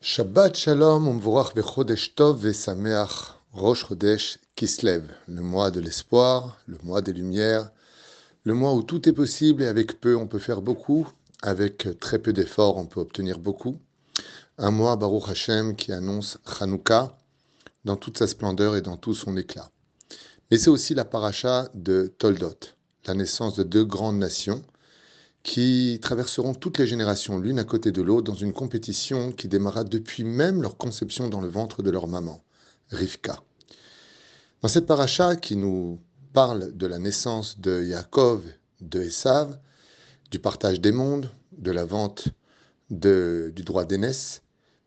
Shabbat Shalom, Umvorach Bechodesh Tov Vesameach, Rosh Chodesh Kislev, le mois de l'espoir, le mois des lumières, le mois où tout est possible et avec peu on peut faire beaucoup, avec très peu d'efforts on peut obtenir beaucoup. Un mois Baruch Hashem qui annonce Hanouka dans toute sa splendeur et dans tout son éclat. Mais c'est aussi la paracha de Toldot, la naissance de deux grandes nations qui traverseront toutes les générations l'une à côté de l'autre dans une compétition qui démarra depuis même leur conception dans le ventre de leur maman, Rivka. Dans cette paracha qui nous parle de la naissance de Yaakov, de Esav, du partage des mondes, de la vente du droit d'aînesse,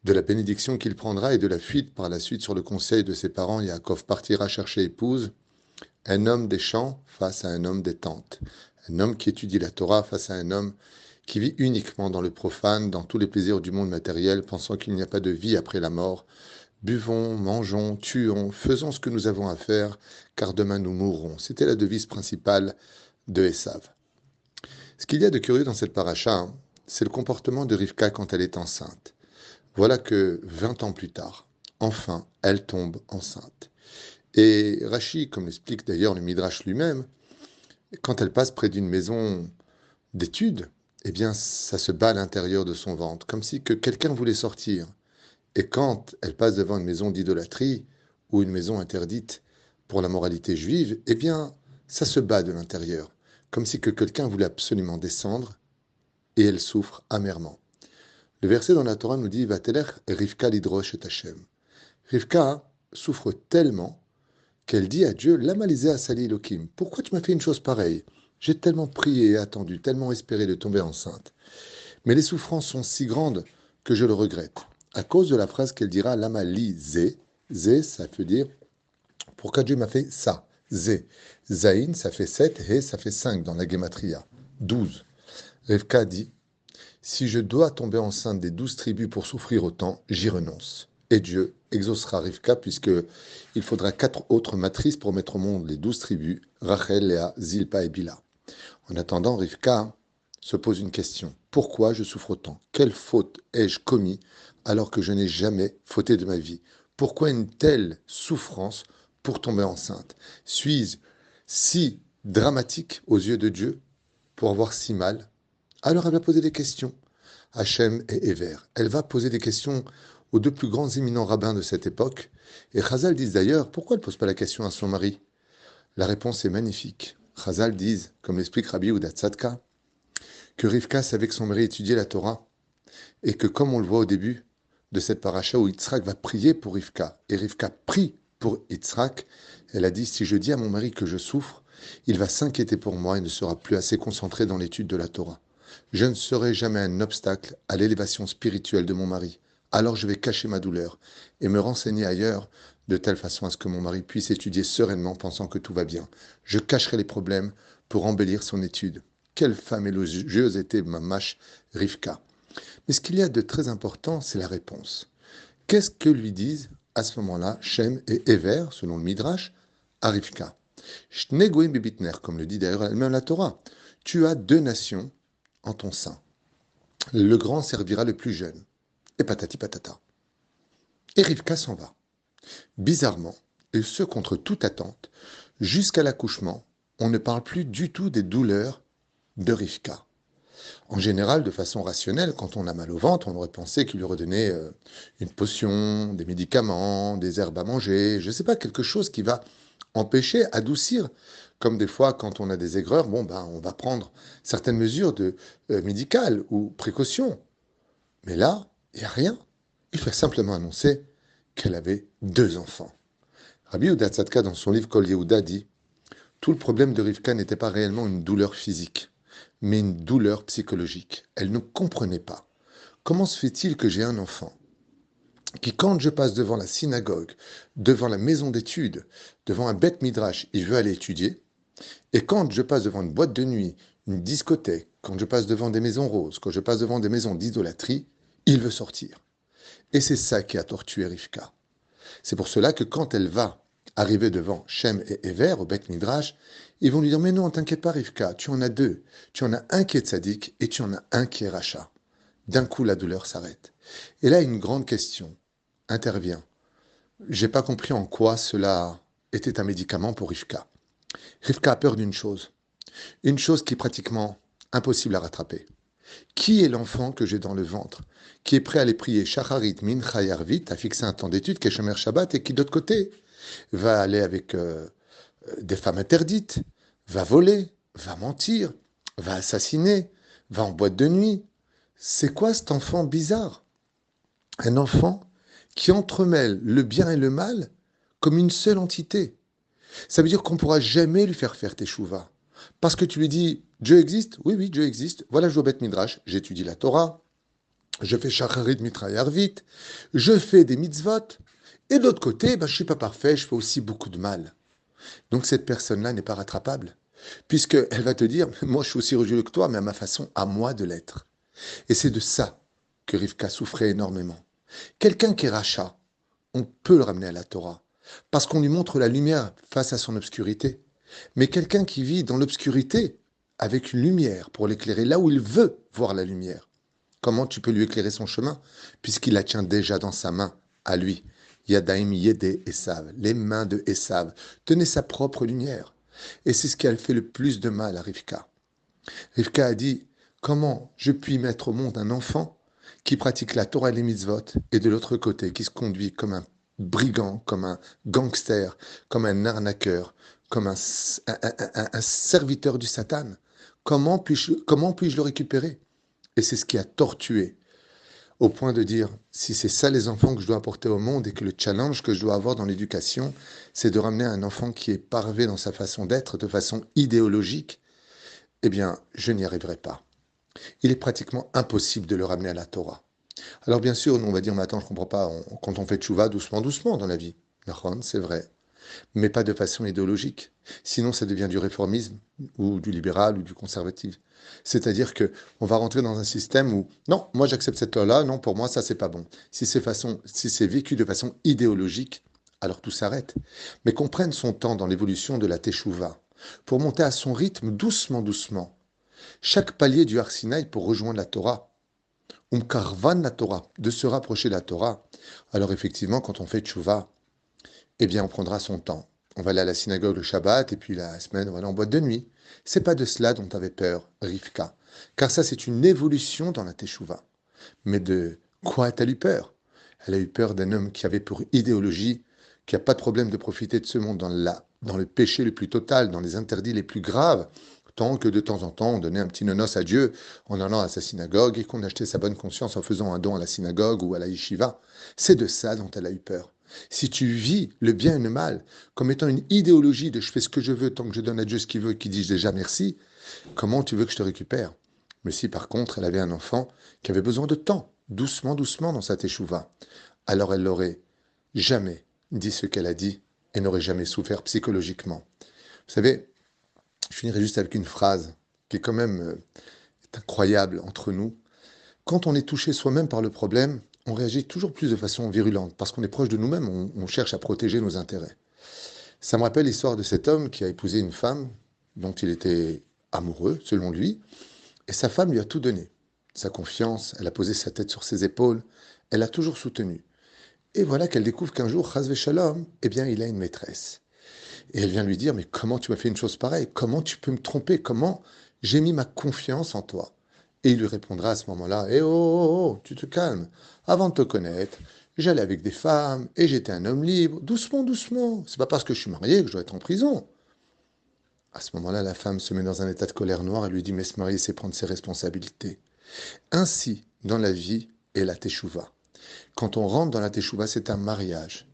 de la bénédiction qu'il prendra et de la fuite par la suite sur le conseil de ses parents, Yaakov partira chercher épouse, un homme des champs face à un homme des tentes, un homme qui étudie la Torah face à un homme qui vit uniquement dans le profane, dans tous les plaisirs du monde matériel, pensant qu'il n'y a pas de vie après la mort. Buvons, mangeons, tuons, faisons ce que nous avons à faire, car demain nous mourrons. C'était la devise principale de Esav. Ce qu'il y a de curieux dans cette paracha, c'est le comportement de Rivka quand elle est enceinte. Voilà que 20 ans plus tard, enfin, elle tombe enceinte. Et Rashi, comme l'explique d'ailleurs le Midrash lui-même, quand elle passe près d'une maison d'études, eh bien, ça se bat à l'intérieur de son ventre, comme si que quelqu'un voulait sortir. Et quand elle passe devant une maison d'idolâtrie ou une maison interdite pour la moralité juive, eh bien, ça se bat de l'intérieur, comme si que quelqu'un voulait absolument descendre et elle souffre amèrement. Le verset dans la Torah nous dit Vatelech Rivka lidrosh et Hashem. Rivka souffre tellement qu'elle dit à Dieu, Lama lisé asali Elohim, pourquoi tu m'as fait une chose pareille? J'ai tellement prié et attendu, tellement espéré de tomber enceinte. Mais les souffrances sont si grandes que je le regrette. À cause de la phrase qu'elle dira, Lama lisé, zé, ça veut dire, pourquoi Dieu m'a fait ça? Zé. Zaïn, ça fait 7, He, ça fait 5 dans la Gematria. 12. Rivka dit, si je dois tomber enceinte des 12 tribus pour souffrir autant, j'y renonce. Et Dieu exaucera Rivka, puisqu'il faudra 4 autres matrices pour mettre au monde les 12 tribus, Rachel, Léa, Zilpa et Bila. En attendant, Rivka se pose une question. Pourquoi je souffre autant? Quelle faute ai-je commis alors que je n'ai jamais fauté de ma vie? Pourquoi une telle souffrance pour tomber enceinte? Suis-je si dramatique aux yeux de Dieu pour avoir si mal? Alors elle va poser des questions. Hachem et Ever. Elle va poser des questions aux deux plus grands éminents rabbins de cette époque. Et Chazal dit d'ailleurs, pourquoi elle ne pose pas la question à son mari? La réponse est magnifique. Chazal dit, comme l'explique Rabbi Yehuda Tzadka, que Rivka savait que son mari étudiait la Torah et que, comme on le voit au début de cette paracha où Yitzhak va prier pour Rivka, et Rivka prie pour Yitzhak, elle a dit, si je dis à mon mari que je souffre, il va s'inquiéter pour moi et ne sera plus assez concentré dans l'étude de la Torah. Je ne serai jamais un obstacle à l'élévation spirituelle de mon mari. Alors je vais cacher ma douleur et me renseigner ailleurs de telle façon à ce que mon mari puisse étudier sereinement pensant que tout va bien. Je cacherai les problèmes pour embellir son étude. Quelle femme élogieuse était Mamash Rivka. Mais ce qu'il y a de très important, c'est la réponse. Qu'est-ce que lui disent à ce moment-là Shem et Ever, selon le Midrash, à Rivka? Shne goim bibitner, comme le dit d'ailleurs elle-même la Torah. Tu as deux nations en ton sein. Le grand servira le plus jeune. Et patati patata. Et Rivka s'en va. Bizarrement, et ce contre toute attente, jusqu'à l'accouchement, on ne parle plus du tout des douleurs de Rivka. En général, de façon rationnelle, quand on a mal au ventre, on aurait pensé qu'il lui redonnait une potion, des médicaments, des herbes à manger, je ne sais pas, quelque chose qui va empêcher, adoucir. Comme des fois, quand on a des aigreurs, on va prendre certaines mesures médicales ou précautions. Mais là, il n'y a rien. Il faut simplement annoncer qu'elle avait deux enfants. Rabbi Yehuda Tzadka, dans son livre Kol Yehuda, dit tout le problème de Rivka n'était pas réellement une douleur physique, mais une douleur psychologique. Elle ne comprenait pas. Comment se fait-il que j'ai un enfant qui, quand je passe devant la synagogue, devant la maison d'études, devant un beth midrash, il veut aller étudier, et quand je passe devant une boîte de nuit, une discothèque, quand je passe devant des maisons roses, quand je passe devant des maisons d'idolâtrie, il veut sortir. Et c'est ça qui a torturé Rivka. C'est pour cela que quand elle va arriver devant Shem et Ever au Beth Midrash, ils vont lui dire, mais non, t'inquiète pas Rivka, tu en as deux. Tu en as un qui est tzaddik et tu en as un qui est rachat. d'un coup la douleur s'arrête. Et là, une grande question intervient. J'ai pas compris en quoi cela était un médicament pour Rivka. Rivka a peur d'une une chose qui est pratiquement impossible à rattraper. Qui est l'enfant que j'ai dans le ventre, qui est prêt à aller prier Shacharit, Mincha et Arvit, à fixer un temps d'étude, qui est Shomer Shabbat, et qui, d'autre côté, va aller avec des femmes interdites, va voler, va mentir, va assassiner, va en boîte de nuit. C'est quoi cet enfant bizarre? Un enfant qui entremêle le bien et le mal comme une seule entité. Ça veut dire qu'on ne pourra jamais lui faire teshuva. Parce que tu lui dis, Dieu existe? Oui, oui, Dieu existe. Voilà, je dois bête midrash, j'étudie la Torah, je fais shacharit mitra et arvit, je fais des mitzvot, et de l'autre côté, ben, je ne suis pas parfait, je fais aussi beaucoup de mal. Donc cette personne-là n'est pas rattrapable, puisqu'elle va te dire, moi je suis aussi religieux que toi, mais à ma façon, à moi de l'être. Et c'est de ça que Rivka souffrait énormément. Quelqu'un qui est rachat, on peut le ramener à la Torah, parce qu'on lui montre la lumière face à son obscurité. Mais quelqu'un qui vit dans l'obscurité, avec une lumière pour l'éclairer là où il veut voir la lumière, comment tu peux lui éclairer son chemin, puisqu'il la tient déjà dans sa main, à lui. Yadaim Yede Esav, les mains de Esav, tenait sa propre lumière. Et c'est ce qui a fait le plus de mal à Rivka. Rivka a dit, comment je puis mettre au monde un enfant qui pratique la Torah et les mitzvot, et de l'autre côté, qui se conduit comme un brigand, comme un gangster, comme un arnaqueur, comme un serviteur du Satan. Comment puis-je le récupérer? Et c'est ce qui a tortué, au point de dire, si c'est ça les enfants que je dois apporter au monde et que le challenge que je dois avoir dans l'éducation, c'est de ramener un enfant qui est parvé dans sa façon d'être, de façon idéologique, eh bien, je n'y arriverai pas. Il est pratiquement impossible de le ramener à la Torah. Alors bien sûr, on va dire, mais attends, je ne comprends pas, quand on fait tchouva, doucement, doucement dans la vie. C'est vrai, mais pas de façon idéologique. Sinon, ça devient du réformisme, ou du libéral, ou du conservatif. C'est-à-dire que on va rentrer dans un système où, non, moi j'accepte cette loi-là, non, pour moi, ça c'est pas bon. Si c'est vécu de façon idéologique, alors tout s'arrête. Mais qu'on prenne son temps dans l'évolution de la teshuva, pour monter à son rythme, doucement, doucement. Chaque palier du Har Sinaï pour rejoindre la Torah, karvan la Torah, de se rapprocher de la Torah. Alors effectivement, quand on fait tchouva, eh bien on prendra son temps. On va aller à la synagogue le Shabbat et puis la semaine, on va aller en boîte de nuit. C'est pas de cela dont avait peur Rivka, car ça c'est une évolution dans la Teshuvah. Mais de quoi a-t-elle eu peur? Elle a eu peur d'un homme qui avait pour idéologie qui n'a pas de problème de profiter de ce monde dans le péché le plus total, dans les interdits les plus graves, tant que de temps en temps on donnait un petit nonos à Dieu en allant à sa synagogue et qu'on achetait sa bonne conscience en faisant un don à la synagogue ou à la yeshiva. C'est de ça dont elle a eu peur. Si tu vis le bien et le mal comme étant une idéologie de je fais ce que je veux tant que je donne à Dieu ce qu'il veut et qu'il dit déjà merci, comment tu veux que je te récupère? Mais si par contre elle avait un enfant qui avait besoin de temps, doucement, doucement dans sa teshuva, alors elle n'aurait jamais dit ce qu'elle a dit et n'aurait jamais souffert psychologiquement. Vous savez, je finirai juste avec une phrase qui est quand même est incroyable entre nous. Quand on est touché soi-même par le problème, on réagit toujours plus de façon virulente parce qu'on est proche de nous-mêmes, on cherche à protéger nos intérêts. Ça me rappelle l'histoire de cet homme qui a épousé une femme dont il était amoureux, selon lui, et sa femme lui a tout donné. Sa confiance, elle a posé sa tête sur ses épaules, elle a toujours soutenu. Et voilà qu'elle découvre qu'un jour, Chas Shalom, eh bien, il a une maîtresse. Et elle vient lui dire, mais comment tu m'as fait une chose pareille? Comment tu peux me tromper? Comment j'ai mis ma confiance en toi? Et il lui répondra à ce moment-là, eh oh, oh, oh, tu te calmes. Avant de te connaître, j'allais avec des femmes et j'étais un homme libre. Doucement, doucement. C'est pas parce que je suis marié que je dois être en prison. À ce moment-là, la femme se met dans un état de colère noire et lui dit, mais se marier, c'est prendre ses responsabilités. Ainsi, dans la vie est la teshuva. Quand on rentre dans la teshuva, c'est un mariage.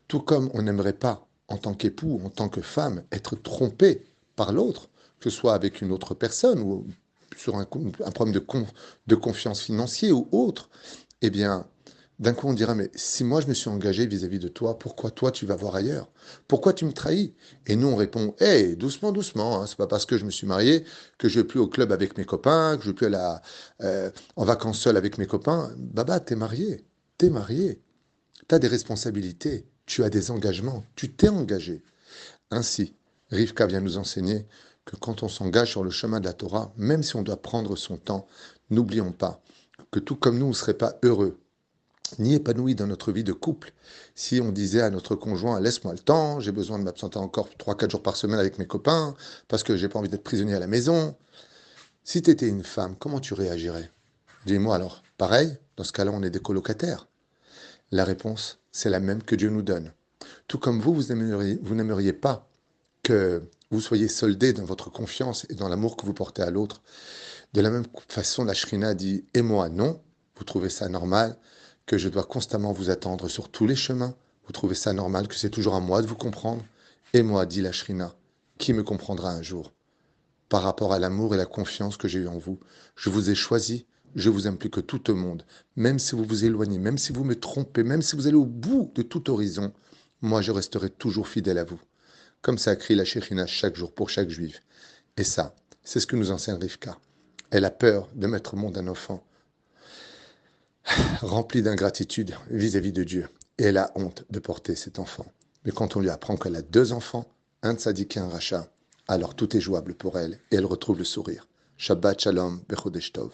Tout comme on n'aimerait pas, en tant qu'époux, en tant que femme, être trompé par l'autre, que ce soit avec une autre personne ou sur un problème de confiance financière ou autre, eh bien, d'un coup, on dira, mais si moi je me suis engagé vis-à-vis de toi, pourquoi toi tu vas voir ailleurs? Pourquoi tu me trahis? Et nous, on répond, hé, doucement, doucement, hein, c'est pas parce que je me suis marié que je vais plus au club avec mes copains, que je vais plus en vacances seul avec mes copains. Baba, t'es marié, t'as des responsabilités, tu as des engagements, tu t'es engagé. Ainsi, Rivka vient nous enseigner que quand on s'engage sur le chemin de la Torah, même si on doit prendre son temps, n'oublions pas que tout comme nous, on ne serait pas heureux, ni épanoui dans notre vie de couple, si on disait à notre conjoint, laisse-moi le temps, j'ai besoin de m'absenter encore 3, 4 jours par semaine avec mes copains, parce que j'ai pas envie d'être prisonnier à la maison. Si tu étais une femme, comment tu réagirais? Dis-moi alors, pareil, dans ce cas-là, on est des colocataires. La réponse, c'est la même que Dieu nous donne. Tout comme vous n'aimeriez pas que vous soyez soldés dans votre confiance et dans l'amour que vous portez à l'autre. De la même façon, la Shrina dit « Et moi, non ». Vous trouvez ça normal que je dois constamment vous attendre sur tous les chemins. Vous trouvez ça normal que c'est toujours à moi de vous comprendre. Et moi, dit la Shrina, qui me comprendra un jour? Par rapport à l'amour et la confiance que j'ai eu en vous, je vous ai choisi, je vous aime plus que tout au monde. Même si vous vous éloignez, même si vous me trompez, même si vous allez au bout de tout horizon, moi je resterai toujours fidèle à vous. Comme ça crie la Shekhinah chaque jour pour chaque juif. Et ça, c'est ce que nous enseigne Rivka. Elle a peur de mettre au monde un enfant rempli d'ingratitude vis-à-vis de Dieu. Et elle a honte de porter cet enfant. Mais quand on lui apprend qu'elle a 2 enfants, un tzaddik et un rachat, alors tout est jouable pour elle et elle retrouve le sourire. Shabbat Shalom, Bechodesh Tov.